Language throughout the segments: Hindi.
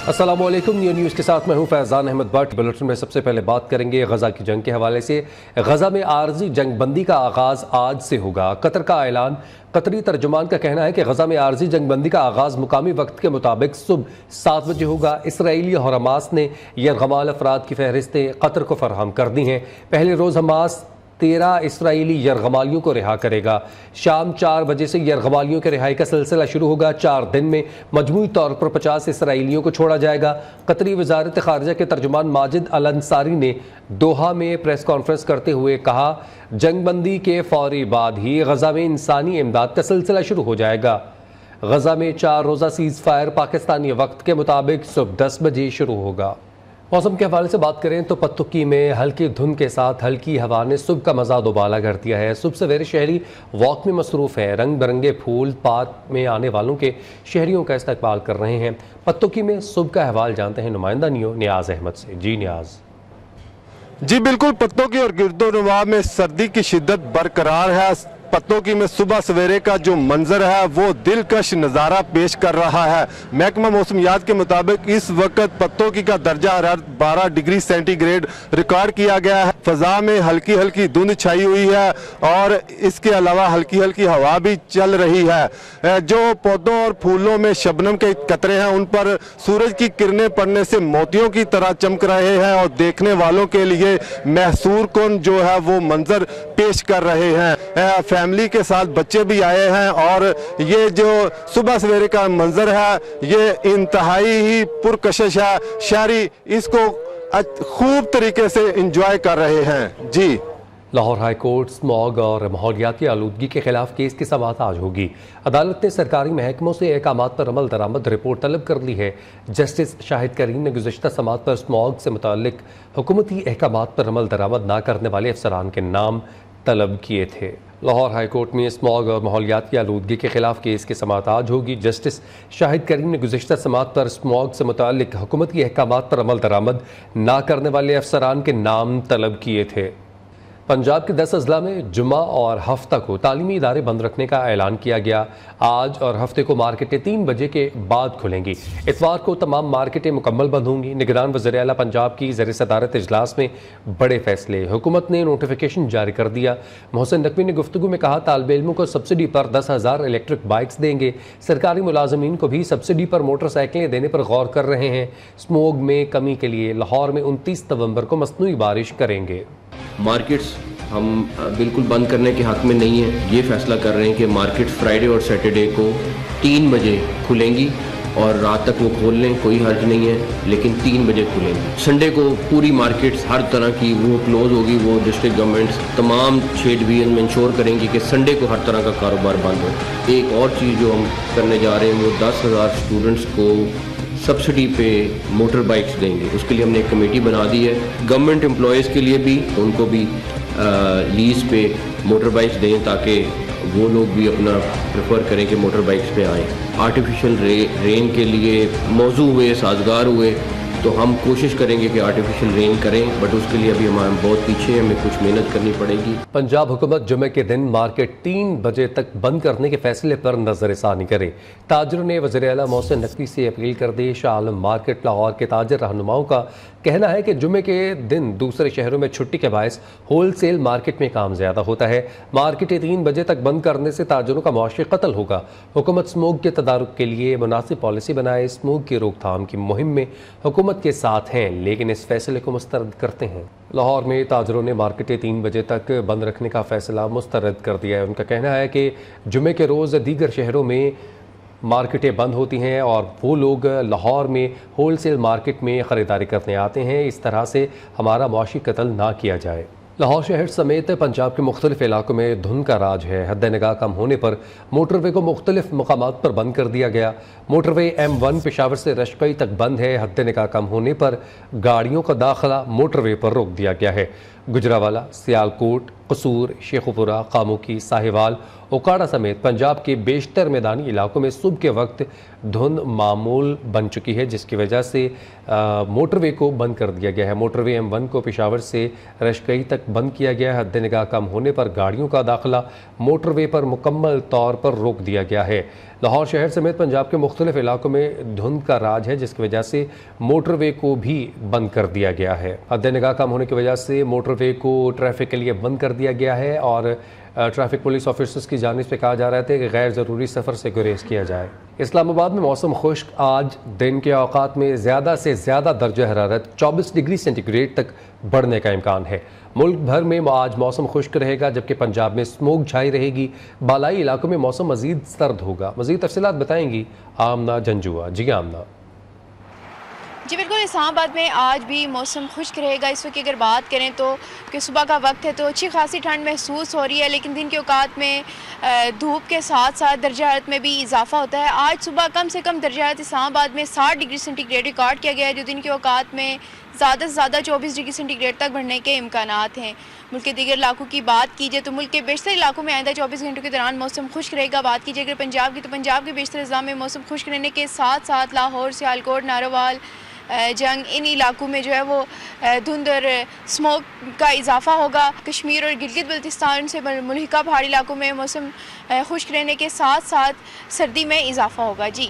अस्सलामुअलैकुम। न्यूज़ के साथ मैं हूं फैज़ान अहमद भट्ट। बुलेटिन में सबसे पहले बात करेंगे गजा की जंग के हवाले से। गजा में आर्जी जंग बंदी का आगाज़ आज से होगा, कतर का ऐलान। कतरी तर्जुमान का कहना है कि गजा में आर्जी जंग बंदी का आगाज़ मुकामी वक्त के मुताबिक सुबह 7 बजे होगा। इसराइली और हमास ने यरगमाल अफराद की फहरिस्तें कतर को फराहम कर दी हैं। पहले रोज़ हमास 13 इसराइली यरगमालियों को रिहा करेगा। शाम 4 बजे से यरगमालियों के रिहाई का सिलसिला शुरू होगा। 4 दिन में मजमूई तौर पर 50 इसराइलियों को छोड़ा जाएगा। कतरी वजारत खारजा के तर्जुमान माजिद अल अंसारी ने दोहा में प्रेस कॉन्फ्रेंस करते हुए कहा, जंगबंदी के फौरी बाद ही गजा में इंसानी इमदाद का सिलसिला शुरू हो जाएगा। गजा में 4 रोज़ा सीज़ फायर पाकिस्तानी वक्त के मुताबिक सुबह 10 बजे शुरू होगा। मौसम के हवाले से बात करें तो पत्तुकी में हल्की धुंध के साथ हल्की हवा ने सुबह का मज़ा दोबाला कर दिया है। सुबह सवेरे शहरी वॉक में मसरूफ़ हैं। रंग बिरंगे फूल पार्क में आने वालों के शहरियों का इस्तकबाल कर रहे हैं। पत्तुकी में सुबह का अहवाल जानते हैं नुमाइंदा नियाज़ अहमद से। जी नियाज़। जी बिल्कुल, पत्तों और गिरदोनवा में सर्दी की शिद्दत बरकरार है। पत्तों की में सुबह सवेरे का जो मंजर है वो दिलकश नज़ारा पेश कर रहा है। महकमा मौसमियात के मुताबिक इस वक्त पत्तों की का दर्जा हरारत 12 डिग्री सेंटीग्रेड रिकॉर्ड किया गया है। फ़ज़ा में हल्की हल्की धुंध छाई हुई है और इसके अलावा हल्की हल्की हवा भी चल रही है। जो पौधों और फूलों में शबनम के कतरे हैं उन पर सूरज की किरणें पड़ने से मोतियों की तरह चमक रहे हैं और देखने वालों के लिए महसूर कुन जो है वो मंजर पेश कर रहे हैं। फैमिली के साथ बच्चे भी आए हैं और ये जो सुबह सवेरे का मंजर है ये इंतहाई ही पुरकशिश है। शहरी इसको खूब तरीके से एंजॉय कर रहे हैं। जी, लाहौर हाई कोर्ट स्मॉग और माहौलियाती आलूदगी के खिलाफ केस की समाअत आज होगी। अदालत ने सरकारी महकमों से अहकामात पर अमल दरामद रिपोर्ट तलब कर ली है। जस्टिस शाहिद करीम ने गुज़श्ता समाअत पर स्मॉग से मुताल्लिक हुकूमती अहकामात पर अमल दरामद ना करने वाले अफसरान के नाम तलब किए थे। लाहौर हाई कोर्ट में स्मॉग और माहौलियाती आलूदगी के खिलाफ केस की समाअत आज होगी। जस्टिस शाहिद करीम ने गुज़श्ता समाअत पर स्मॉग से मुताल्लिक हुकूमती अहकामात पर अमल दरामद ना करने वाले अफसरान के नाम तलब किए थे। पंजाब के 10 अजला में जुमा और हफ्ता को तालीमी इदारे बंद रखने का ऐलान किया गया। आज और हफ्ते को मार्केटें 3 बजे के बाद खुलेंगी। इतवार को तमाम मार्केटें मुकम्मल बंद होंगी। निगरान वज़ीर आला पंजाब की ज़ेर सदारत इजलास में बड़े फैसले। हुकूमत ने नोटिफिकेशन जारी कर दिया। मोहसिन नकवी ने गुफ्तगू में कहा, तालिब इल्मों को सब्सिडी पर 10,000 इलेक्ट्रिक बाइक्स देंगे। सरकारी मुलाजमीन को भी सब्सिडी पर मोटरसाइकिलें देने पर गौर कर रहे हैं। स्मोग में कमी के लिए लाहौर में 29 नवंबर को मसनूई बारिश करेंगे। मार्केट्स हम बिल्कुल बंद करने के हक़ में नहीं है। ये फैसला कर रहे हैं कि मार्केट फ्राइडे और सैटरडे को 3 बजे खुलेंगी और रात तक वो खोल लें, कोई हर्ज नहीं है, लेकिन 3 बजे खुलेंगी। संडे को पूरी मार्केट्स हर तरह की वो क्लोज होगी। वो डिस्ट्रिक्ट गवर्नमेंट्स तमाम 6 डिवीजन में इंश्योर करेंगी कि संडे को हर तरह का कारोबार बंद हो। एक और चीज़ जो हम करने जा रहे हैं वो 10,000 स्टूडेंट्स को सब्सिडी पे मोटर बाइक्स देंगे। उसके लिए हमने एक कमेटी बना दी है। गवर्नमेंट एम्प्लॉयज़ के लिए भी उनको भी लीज़ पे मोटर बाइक्स दें ताकि वो लोग भी अपना प्रेफर करें कि मोटर बाइक्स पे आएँ। आर्टिफिशियल रेन के लिए मौजू हुए, साजगार हुए, तो हम कोशिश करेंगे कि आर्टिफिशियल रेन करें, बट उसके लिए अभी हमारे बहुत पीछे हैं, हमें कुछ मेहनत करनी पड़ेगी। पंजाब हुकूमत जुमे के दिन मार्केट 3 बजे तक बंद करने के फैसले पर नजरसानी करे। ताजरों ने वज़ीर आला मोहसिन नकवी से अपील कर दी। शाह आलम मार्केट लाहौर के ताजर रहनुमाओं का कहना है कि जुमे के दिन दूसरे शहरों में छुट्टी के बायस होल सेल मार्केट में काम ज़्यादा होता है। मार्केटें 3 बजे तक बंद करने से ताजरों का मुआशी कत्ल होगा। हुकूमत स्मोक के तदारुक के लिए मुनासिब पॉलिसी बनाए। स्मोक की रोकथाम की मुहिम में हुकूमत के साथ हैं, लेकिन इस फैसले को मुस्तरद करते हैं। लाहौर में ताजरों ने मार्केटें 3 बजे तक बंद रखने का फैसला मुस्तरद कर दिया है। उनका कहना है कि जुमे के रोज़ दीगर शहरों में मार्केटें बंद होती हैं और वो लोग लाहौर में होल सेल मार्केट में ख़रीदारी करने आते हैं। इस तरह से हमारा मुआशी कत्ल ना किया जाए। लाहौर शहर समेत पंजाब के मुख्तलिफ इलाकों में धुंध का राज है। हद निगाह कम होने पर मोटरवे को मुख्तलिफ मकामात पर बंद कर दिया गया। मोटरवे M1 पेशावर से रशकई तक बंद है। हद निगाह कम होने पर गाड़ियों का दाखिला मोटरवे पर रोक दिया गया है। गुजरावाला, सियालकोट, कसूर, शेखुपुरा, कामुकी, साहिवाल, ओकाड़ा समेत पंजाब के बेशतर मैदानी इलाकों में सुबह के वक्त धुंध मामूल बन चुकी है, जिसकी वजह से मोटरवे को बंद कर दिया गया है। मोटरवे M1 को पेशावर से रशकई तक बंद किया गया है। हद निगाह कम होने पर गाड़ियों का दाखिला मोटरवे पर मुकम्मल तौर पर रोक दिया गया है। लाहौर शहर समेत पंजाब के मुख्तलिफ इलाकों में धुंध का राज है, जिसकी वजह से मोटरवे को भी बंद कर दिया गया है। हद निगाह कम होने की वजह से मोटरवे को ट्रैफिक के लिए बंद कर दिया गया है और ट्रैफिक पुलिस ऑफिसर्स की जानिब से कहा जा रहा था कि गैर ज़रूरी सफ़र से गुरेज किया जाए। इस्लामाबाद में मौसम खुश्क, आज दिन के औकात में ज़्यादा से ज़्यादा दर्जा हरारत 24 डिग्री सेंटीग्रेड तक बढ़ने का इम्कान है। मुल्क भर में आज मौसम खुश्क रहेगा, जबकि पंजाब में स्मोक छाई रहेगी। बालाई इलाकों में मौसम मज़ीद सर्द होगा। मज़ीद तफसीलात बताएंगी आमना जंजुआ। जी आमना। जी बिल्कुल, इस्लामाबाद में आज भी मौसम खुश्क रहेगा। इस वक्त की अगर बात करें तो कि सुबह का वक्त है तो अच्छी खासी ठंड महसूस हो रही है, लेकिन दिन के औकात में धूप के साथ साथ दर्जा हरारत में भी इजाफा होता है। आज सुबह कम से कम दर्जा हरारत इस्लामाबाद में 60 डिग्री सेंटीग्रेड रिकॉर्ड किया गया है, जो दिन के औकात में ज़्यादा से ज़्यादा 24 डिग्री सेंटीग्रेड तक बढ़ने के इम्कानात हैं। मुल्क के दीगर इलाकों की बात कीजिए तो मुल्क के बेशतर इलाकों में आइंदा 24 घंटों के दौरान मौसम खुश्क रहेगा। बात कीजिए अगर पंजाब की तो पंजाब के बेशतर अज़ला में मौसम खुश्क रहने के साथ साथ लाहौर, सियालकोट, नारोवाल, जंग, इन इलाकों में जो है वो धुंध और स्मोक का इजाफा होगा। कश्मीर और गिलगित बल्तिस्तान से मुल्हिका पहाड़ी इलाकों में मौसम खुश्क रहने के साथ साथ सर्दी में इजाफा होगा। जी,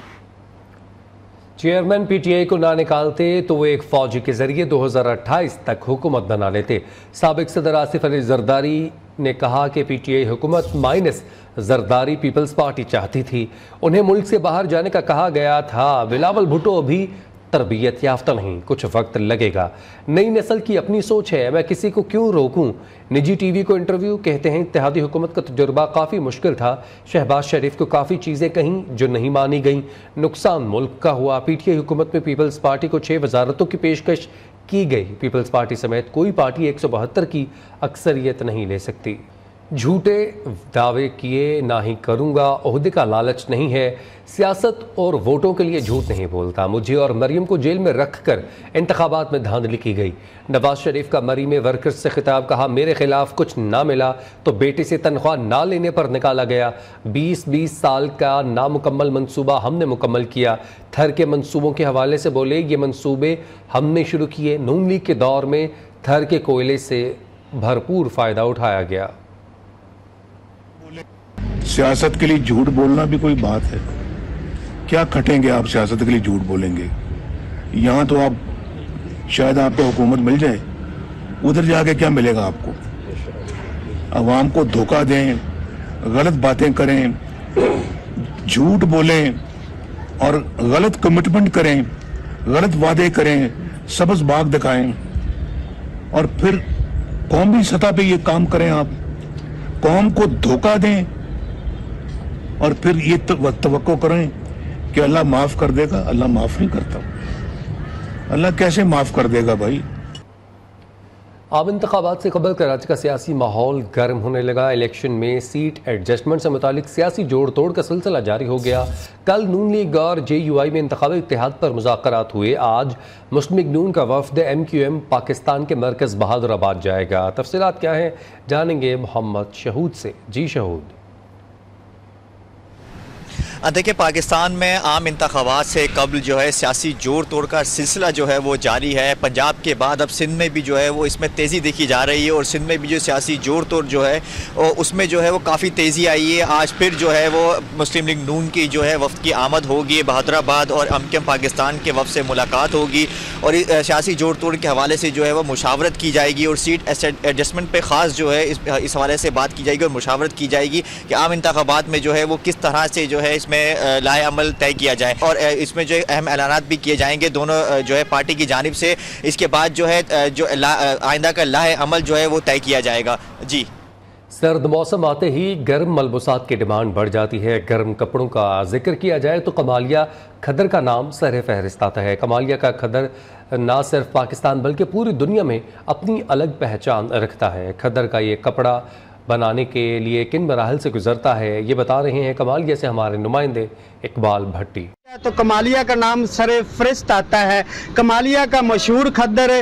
चेयरमैन पीटीआई को ना निकालते तो वो एक फौजी के जरिए 2028 तक हुकूमत बना लेते। साबिक सदर आसिफ अली जरदारी ने कहा कि पीटीआई हुकूमत माइनस जरदारी पीपल्स पार्टी चाहती थी। उन्हें मुल्क से बाहर जाने का कहा गया था। बिलावल भुट्टो भी तरबियत याफ्ता नहीं, कुछ वक्त लगेगा। नई नस्ल की अपनी सोच है, मैं किसी को क्यों रोकूं। निजी टीवी को इंटरव्यू, कहते हैं इत्तेहादी हुकूमत का तजुर्बा काफ़ी मुश्किल था। शहबाज शरीफ को काफ़ी चीज़ें कहीं जो नहीं मानी गईं, नुकसान मुल्क का हुआ। पीटीआई हुकूमत में पीपल्स पार्टी को 6 वजारतों की पेशकश की गई। पीपल्स पार्टी समेत कोई पार्टी 172 की अक्सरियत नहीं ले सकती। झूठे दावे किए ना ही करूंगा, ओहदे का लालच नहीं है, सियासत और वोटों के लिए झूठ नहीं बोलता। मुझे और मरियम को जेल में रखकर इंतखाबात में धांधली की गई। नवाज शरीफ का मरी में वर्कर्स से खिताब, कहा मेरे खिलाफ कुछ ना मिला तो बेटे से तनख्वाह ना लेने पर निकाला गया। 20 साल का नामुकम्मल मंसूबा हमने मुकम्मल किया। थर के मंसूबों के हवाले से बोले, ये मंसूबे हमने शुरू किए। नून लीग के दौर में थर के कोयले से भरपूर फ़ायदा उठाया गया। सियासत के लिए झूठ बोलना भी कोई बात है? क्या खटेंगे आप सियासत के लिए झूठ बोलेंगे? यहाँ तो आप शायद आपको हुकूमत मिल जाए, उधर जाके क्या मिलेगा आपको? अवाम को धोखा दें, गलत बातें करें, झूठ बोलें और गलत कमिटमेंट करें, गलत वादे करें, सबज बाग दिखाएं और फिर कौमी सतह पे ये काम करें। आप कौम को धोखा दें और फिर ये तवक्को करें कि अल्लाह माफ कर देगा। अल्लाह माफ नहीं करता। अल्लाह कैसे माफ कर देगा भाई? आम इंतखाबात से कबल कराची का सियासी माहौल गर्म होने लगा। इलेक्शन में सीट एडजस्टमेंट से मुतालिक सियासी जोड़ तोड़ का सिलसिला जारी हो गया। कल नून लीग और JUI में इंतखाबी इत्तेहाद पर मुज़ाकरात हुए। आज मुस्लिम लीग नून का वफ़द MQM पाकिस्तान के मरकज़ बहादुराबाद जाएगा। तफसीलात क्या हैं जानेंगे मोहम्मद शहूद से। जी शहूद। देखिए, पाकिस्तान में आम इंतखाबात से कबल जो है सियासी जोड़ तोड़ का सिलसिला जो है वो जारी है। पंजाब के बाद अब सिंध में भी जो है वो इसमें तेज़ी देखी जा रही है और सिंध में भी जो सियासी जोड़ तोड़ जो है उसमें जो है वो काफ़ी तेज़ी आई है। आज फिर जो है वो मुस्लिम लीग नून की जो है वफ़द की आमद होगी बहादुराबाद और MQM पाकिस्तान के वफ़द से मुलाकात होगी और सियासी जोड़ तोड़ के हवाले से जो है वो मुशावरत की जाएगी और सीट एडजस्टमेंट पर ख़ास जो है इस हवाले से बात की जाएगी और मुशावरत की जाएगी कि आम इंतखाबात में जो है वो किस तरह से जो है इसमें लाए अमल तय किया जाए और इसमें जो अहम ऐलानात भी किए जाएंगे दोनों जो है पार्टी की जानिब से। इसके बाद जो है जो आइंदा का लाए अमल जो है वो तय किया जाएगा। जी, सर्द मौसम आते ही गर्म मलबूसात की डिमांड बढ़ जाती है। गर्म कपड़ों का जिक्र किया जाए तो कमालिया खदर का नाम सर फहरिस्त आता है। कमालिया का खदर ना सिर्फ पाकिस्तान बल्कि पूरी दुनिया में अपनी अलग पहचान रखता है। खदर का ये कपड़ा बनाने के लिए किन मराहल से गुजरता है, ये बता रहे हैं कमालिया से हमारे नुमाइंदे इकबाल भट्टी। तो कमालिया का नाम सरे फरिश्त आता है। कमालिया का मशहूर खद्दर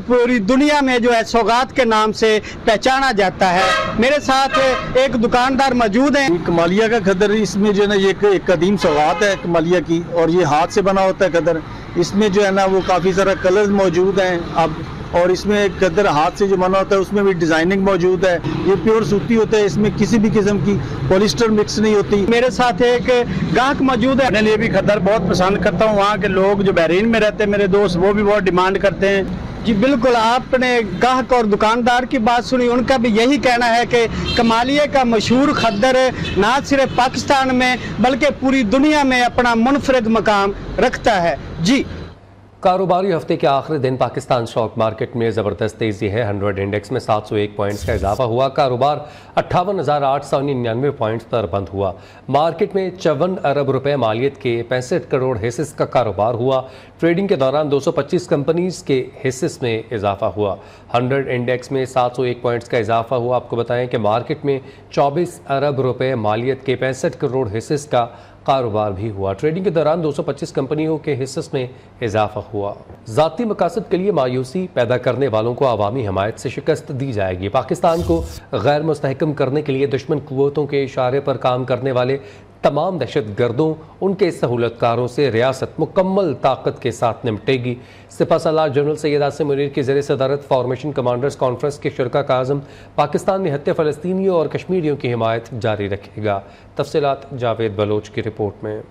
पूरी दुनिया में जो है सौगात के नाम से पहचाना जाता है। मेरे साथ एक दुकानदार मौजूद हैं। कमालिया का खद्दर, इसमें जो है ना ये एक कदीम सौगात है कमालिया की और ये हाथ से बना होता है खद्दर। इसमें जो है ना वो काफ़ी सारा कलर्स मौजूद हैं। आप और इसमें कदर हाथ से जो बना होता है उसमें भी डिजाइनिंग मौजूद है। ये प्योर सूती होता है, इसमें किसी भी किस्म की पॉलिस्टर मिक्स नहीं होती। मेरे साथ एक गाहक मौजूद है। अपने लिए भी खद्दर बहुत पसंद करता हूँ। वहाँ के लोग जो बहरीन में रहते हैं मेरे दोस्त, वो भी बहुत डिमांड करते हैं। जी बिल्कुल, आपने गाहक और दुकानदार की बात सुनी, उनका भी यही कहना है कि कमालिया का मशहूर खद्दर ना सिर्फ पाकिस्तान में बल्कि पूरी दुनिया में अपना मुनफरिद मकाम रखता है। जी, कारोबारी हफ्ते के आखिरी दिन पाकिस्तान स्टॉक मार्केट में ज़बरदस्त तेज़ी है। 100 इंडेक्स में 701 पॉइंट्स का इजाफा हुआ। कारोबार 58,899 पॉइंट्स पर बंद हुआ। मार्केट में 54 अरब रुपए मालियत के 65 करोड़ हिस्सेस का कारोबार हुआ। ट्रेडिंग के दौरान 225 कंपनीज के हिस्सेस में इजाफा हुआ। 100 इंडेक्स में 701 पॉइंट्स का इजाफा हुआ। आपको बताएं कि मार्केट में 24 अरब रुपए मालियत के 65 करोड़ हिस्सेस का कारोबार भी हुआ। ट्रेडिंग के दौरान 225 कंपनियों के हिस्सेस में इजाफा हुआ। ज़ाती मकासद के लिए मायूसी पैदा करने वालों को अवामी हमायत से शिकस्त दी जाएगी। पाकिस्तान को गैर मुस्तहकम करने के लिए दुश्मन कुव्वतों के इशारे पर काम करने वाले तमाम दहशत गर्दों, उनके सहूलतकारों से रियासत मुकम्मल ताकत के साथ निपटेगी। सिपह सलार जनरल सैयद आसिम मुनीर की ज़ेर सदारत फॉर्मेशन कमांडर्स कॉन्फ्रेंस के शुरका का आज़म पाकिस्तान में हत्या फ़लस्तीनियों और कश्मीरियों की हिमायत जारी रखेगा। तफसीलात जावेद बलोच की रिपोर्ट में।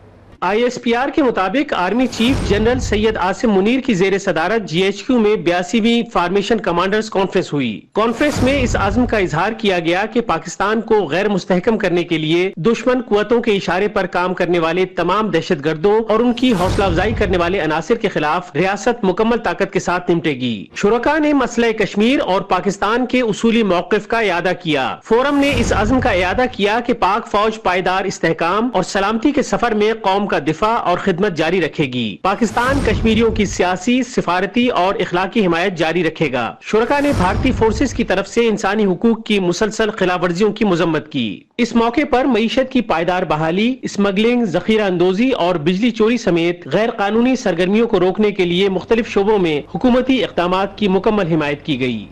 ISPR के मुताबिक army chief general Syed Asim Munir की जेर सदारत GHQ में 82वीं फार्मेशन कमांडर्स कॉन्फ्रेंस हुई। कॉन्फ्रेंस में इस आज़म का इजहार किया गया कि पाकिस्तान को गैर मुस्तहकम करने के लिए दुश्मन कुव्वतों के इशारे पर काम करने वाले तमाम दहशत गर्दों और उनकी हौसला अफजाई करने वाले अनासिर के खिलाफ रियासत मुकम्मल ताकत के साथ निपटेगी। शुरका ने मसले कश्मीर और पाकिस्तान के उसूली मौक़िफ़ का इयादा किया। फोरम ने इस आज़म का इयादा किया कि पाक फौज पायदार इस्तेहकाम और सलामती के सफर में कौम का दिफा और खिदमत जारी रखेगी। पाकिस्तान कश्मीरियों की सियासी, सिफारती और इखलाकी हिमायत जारी रखेगा। शुरका ने भारतीय फोर्सेस की तरफ से इंसानी हुकूक की मुसलसल खिलाफ वर्जियों की मजम्मत की। इस मौके पर मईशत की पायदार बहाली, स्मगलिंग, जखीरा अंदोजी और बिजली चोरी समेत गैर कानूनी सरगर्मियों को रोकने के लिए मुख्तलिफ शोबों में हुकूमती इक़दामात की मुकम्मल हिमायत की गई।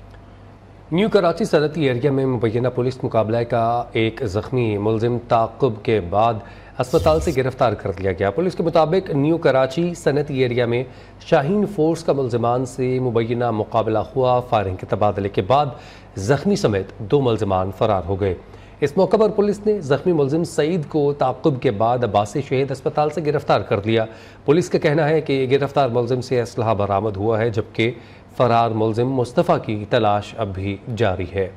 न्यू कराची सनती एरिया में मुबैना पुलिस मुकाबला का एक जख्मी मुलजिम ताक़ुब के बाद अस्पताल से गिरफ्तार कर लिया गया। पुलिस के मुताबिक न्यू कराची सनती एरिया में शाहीन फोर्स का मुलजिमान से मुबैना मुकाबला हुआ। फायरिंग के तबादले के बाद जख्मी समेत 2 मुलजिमान फरार हो गए। इस मौके पर पुलिस ने जख्मी मुलजिम सईद को ताक़ुब के बाद अब्बासी शहीद अस्पताल से गिरफ्तार कर लिया। पुलिस का कहना है कि गिरफ्तार मुलजिम से असलहा बरामद हुआ है, जबकि फरार मुलजिम मुस्तफ़ा की तलाश अब भी जारी है।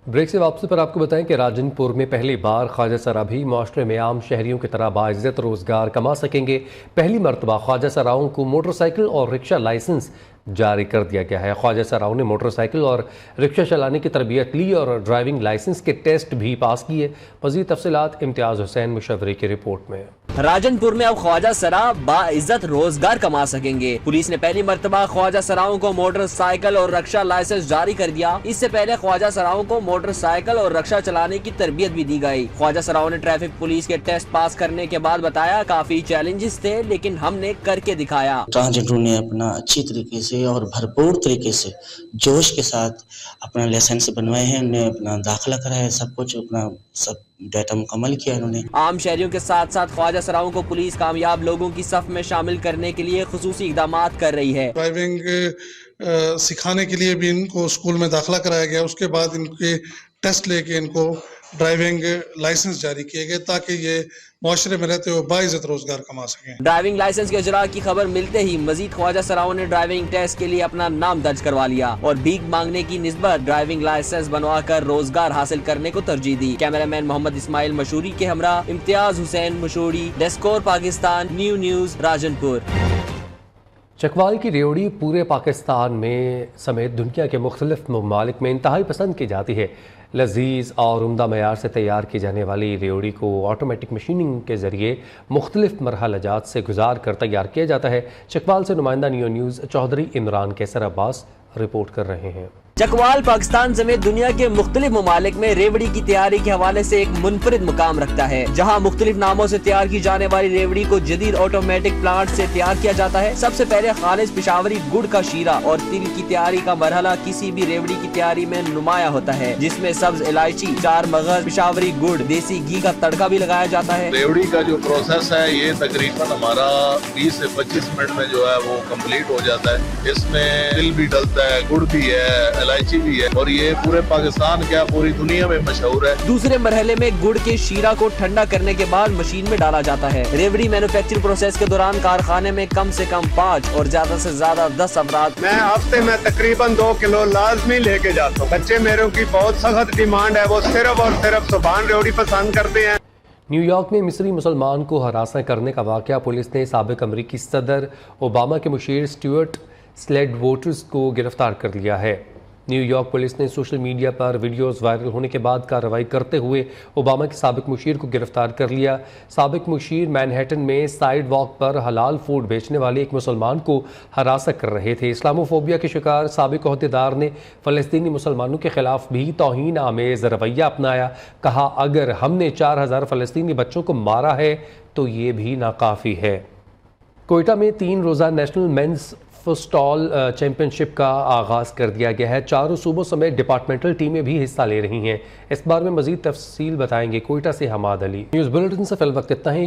ब्रेक से वापसी पर आपको बताएं कि राजनपुर में पहली बार ख्वाजा सरा भी माशरे में आम शहरियों की तरह बाइज़्ज़त रोज़गार कमा सकेंगे। पहली मरतबा ख्वाजा सराओं को मोटरसाइकिल और रिक्शा लाइसेंस जारी कर दिया गया है। ख्वाजा सराओं ने मोटरसाइकिल और रिक्शा चलाने की तरबियत ली और ड्राइविंग लाइसेंस के टेस्ट भी पास किए। मज़ीद तफसीलात इम्तियाज़ हुसैन मुशवरी की रिपोर्ट में। राजनपुर में अब ख्वाजा सरा बाइज्जत रोजगार कमा सकेंगे। पुलिस ने पहली मर्तबा ख्वाजा सराओं को मोटरसाइकिल और रक्षा लाइसेंस जारी कर दिया। इससे पहले ख्वाजा सराओं को मोटरसाइकिल और रक्षा चलाने की तरबियत भी दी गई। ख्वाजा सराओं ने ट्रैफिक पुलिस के टेस्ट पास करने के बाद बताया, काफी चैलेंजेस थे लेकिन हमने करके दिखाया। ट्रांसजेंडरों ने अपना अच्छी तरीके से और भरपूर तरीके से जोश के साथ अपना लाइसेंस बनवाए हैं, उन्हें अपना दाखिला कराया, सब कुछ अपना सब डाटा मुकम्मल किया इन्होंने। आम शहरियों के साथ साथ ख्वाजा सराओं को पुलिस कामयाब लोगों की सफ में शामिल करने के लिए खुसूसी इक़दामात कर रही है। ड्राइविंग सिखाने के लिए भी इनको स्कूल में दाखिला कराया गया। उसके बाद इनके टेस्ट लेके इनको ड्राइविंग लाइसेंस जारी किए गए ताकि ये माशरे में रहते हुए बाइज्जत रोजगार कमा सकें। ड्राइविंग लाइसेंस के इजरा की खबर मिलते ही मजीद ख्वाजा सराओं ने ड्राइविंग टेस्ट के लिए अपना नाम दर्ज करवा लिया और भीख मांगने की निस्बत ड्राइविंग लाइसेंस बनवा कर रोजगार हासिल करने को तरजीह दी। कैमरामैन मोहम्मद इस्माइल मशहूरी के हमरा इम्तियाज हुसैन मशहूरी, डेस्कोर पाकिस्तान, न्यू न्यूज राजनपुर। चकवाल की रेवड़ी पूरे पाकिस्तान में समेत दुनिया के मुख्तलिफ ममालिक में इंतहाई पसंद की जाती है। लजीज और उम्दा मयार से तैयार की जाने वाली रेवड़ी को ऑटोमेटिक मशीनिंग के जरिए मुख्तलिफ मरहलजात से गुजार कर तैयार किया जाता है। चकवाल से नुमाइंदा न्यू न्यूज़ चौधरी इमरान कैसर अब्बास रिपोर्ट कर रहे हैं। चकवाल पाकिस्तान समेत दुनिया के मुख्तलिफ ममालिक में रेवड़ी की तैयारी के हवाले से एक मुनफरिद मुकाम रखता है, जहाँ मुख्तलिफ नामों से तैयार की जाने वाली रेवड़ी को जदीद ऑटोमेटिक प्लांट से तैयार किया जाता है। सबसे पहले खालिस पिशावरी गुड़ का शीरा और तिल की तैयारी का मरहला किसी भी रेवड़ी की तैयारी में नुमाया होता है, जिसमें सब्ज इलायची, चार मगज, पिशावरी गुड़, देसी घी का तड़का भी लगाया जाता है। रेवड़ी का जो प्रोसेस है ये तकरीबन हमारा 20 से 25 मिनट में जो है वो कंप्लीट हो जाता है। इसमें तिल भी डलता है, गुड़ भी है, इलायची भी है और ये पूरे पाकिस्तान क्या पूरी दुनिया में मशहूर है। दूसरे मरहले में गुड़ के शीरा को ठंडा करने के बाद मशीन में डाला जाता है। रेवड़ी मैन्युफैक्चरिंग प्रोसेस के दौरान कारखाने में कम से कम 5 और ज्यादा से ज्यादा 10 अफराद। मैं हफ्ते में तकरीबन 2 किलो लाजमी लेके जाता हूँ। बच्चे मेरे की बहुत सख्त डिमांड है, वो सिर्फ और सिर्फ सुभान रेवड़ी पसंद करते हैं। न्यूयॉर्क में मिस्री मुसलमान को हरासा करने का वाक़या, पुलिस ने साबिक अमरीकी सदर ओबामा के मुशीर स्टुअर्ट स्लेडवोटर्स को गिरफ्तार कर लिया है। न्यूयॉर्क पुलिस ने सोशल मीडिया पर वीडियोस वायरल होने के बाद कार्रवाई करते हुए ओबामा के साबिक मुशीर को गिरफ्तार कर लिया। साबिक मुशीर मैनहट्टन में साइड वॉक पर हलाल फूड बेचने वाले एक मुसलमान को हरासा कर रहे थे। इस्लामोफोबिया के शिकार साबिक ओहदेदार ने फ़लस्तीनी मुसलमानों के खिलाफ भी तौहीन आमेज़ रवैया अपनाया। कहा, अगर हमने 4000 फ़लस्तीनी बच्चों को मारा है तो ये भी नाकाफ़ी है। कोयटा में 3 रोज़ा नेशनल मेंस फुटबॉल चैंपियनशिप का आगाज़ कर दिया गया है। चारों सूबों समेत डिपार्टमेंटल टीमें भी हिस्सा ले रही हैं। इस बारे में मज़ीद तफसील बताएंगे कोयटा से हमाद अली। न्यूज़ बुलेटिन से फिल वक्त इतना ही।